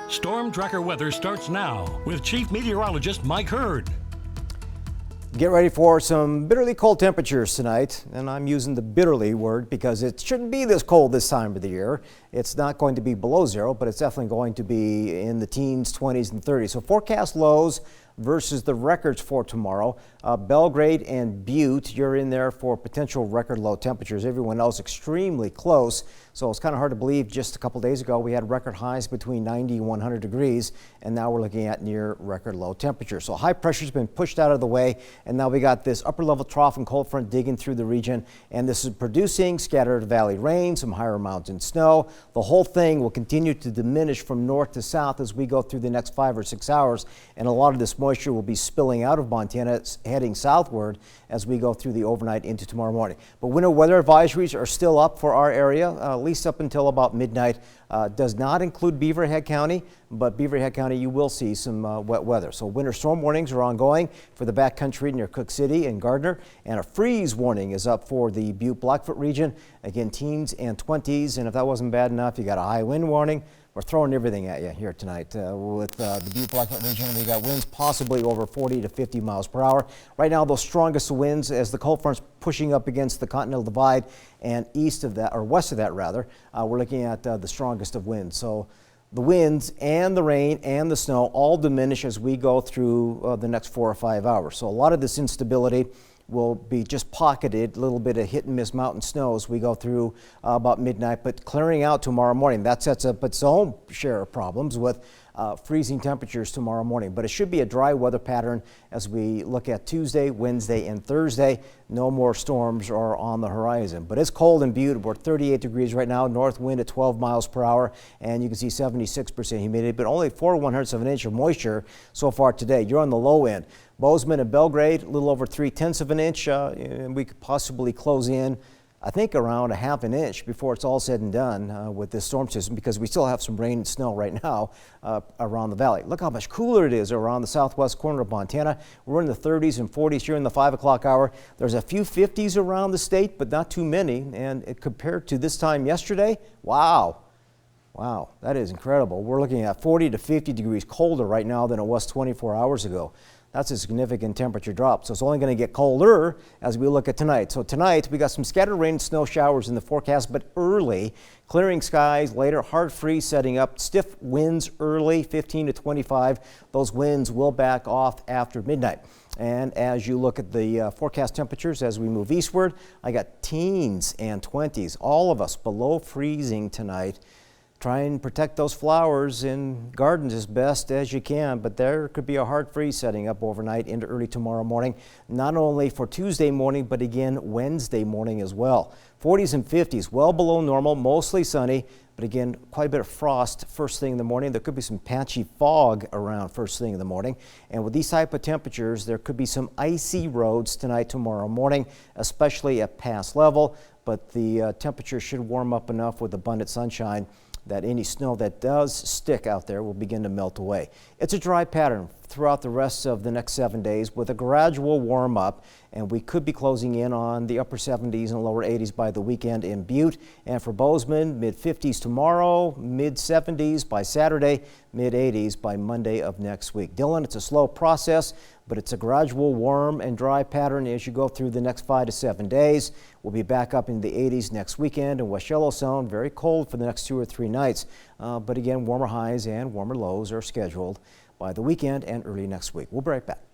Storm Tracker weather starts now with Chief Meteorologist Mike Hurd. Get ready for some bitterly cold temperatures tonight, and I'm using the bitterly word because it shouldn't be this cold this time of the year. It's not going to be below zero, but it's definitely going to be in the teens, 20s, and 30s. So forecast lows versus the records for tomorrow. Belgrade and Butte, you're in there for potential record low temperatures. Everyone else extremely close. So it's kind of hard to believe just a couple days ago we had record highs between 90 and 100 degrees, and now we're looking at near record low temperatures. So high pressure's been pushed out of the way, and now we got this upper level trough and cold front digging through the region, and this is producing scattered valley rain, some higher mountain snow. The whole thing will continue to diminish from north to south as we go through the next 5 or 6 hours, and a lot of this moisture will be spilling out of Montana, heading southward as we go through the overnight into tomorrow morning. But winter weather advisories are still up for our area, at least up until about midnight. Does not include Beaverhead County, but Beaverhead County you will see some wet weather. So winter storm warnings are ongoing for the backcountry near Cook City and Gardner, and a freeze warning is up for the Butte Blackfoot region. Again, teens and 20s, and if that wasn't bad enough, you got a high wind warning. We're throwing everything at you here tonight with the Butte Blackfoot region. We got winds possibly over 40 to 50 miles per hour. Right now, those strongest winds as the cold front's pushing up against the Continental Divide and east of that, or west of that rather, we're looking at the strongest of winds. So the winds and the rain and the snow all diminish as we go through the next 4 or 5 hours. So a lot of this instability will be just pocketed, a little bit of hit and miss mountain snow as we go through about midnight, but clearing out tomorrow morning. That sets up its own share of problems with freezing temperatures tomorrow morning. But it should be a dry weather pattern as we look at Tuesday, Wednesday, and Thursday. No more storms are on the horizon. But it's cold in Butte. We're 38 degrees right now, north wind at 12 miles per hour, and you can see 76% humidity, but only 4/100ths of an inch of moisture so far today. You're on the low end. Bozeman and Belgrade, a little over 3/10 of an inch, and we could possibly close in, I think, around a half an inch before it's all said and done with this storm system, because we still have some rain and snow right now around the valley. Look how much cooler it is around the southwest corner of Montana. We're in the 30s and 40s here in the 5 o'clock hour. There's a few 50s around the state, but not too many. And compared to this time yesterday, wow. Wow, that is incredible. We're looking at 40 to 50 degrees colder right now than it was 24 hours ago. That's a significant temperature drop. So it's only going to get colder as we look at tonight. So tonight we got some scattered rain and snow showers in the forecast, but early. Clearing skies later, hard freeze setting up, stiff winds early, 15 to 25. Those winds will back off after midnight. And as you look at the forecast temperatures as we move eastward, I got teens and 20s, all of us below freezing tonight. Try and protect those flowers in gardens as best as you can, but there could be a hard freeze setting up overnight into early tomorrow morning, not only for Tuesday morning, but again Wednesday morning as well. 40s and 50s, well below normal, mostly sunny, but again, quite a bit of frost first thing in the morning. There could be some patchy fog around first thing in the morning. And with these type of temperatures, there could be some icy roads tonight, tomorrow morning, especially at pass level, but the temperature should warm up enough with abundant sunshine that any snow that does stick out there will begin to melt away. It's a dry pattern throughout the rest of the next 7 days with a gradual warm up, and we could be closing in on the upper 70s and lower 80s by the weekend in Butte. And for Bozeman, mid 50s tomorrow, mid 70s by Saturday, mid 80s by Monday of next week. Dillon, it's a slow process, but it's a gradual warm and dry pattern as you go through the next 5 to 7 days. We'll be back up in the 80s next weekend in West Yellowstone. Very cold for the next 2 or 3 nights, but again, warmer highs and warmer lows are scheduled by the weekend and early next week. We'll be right back.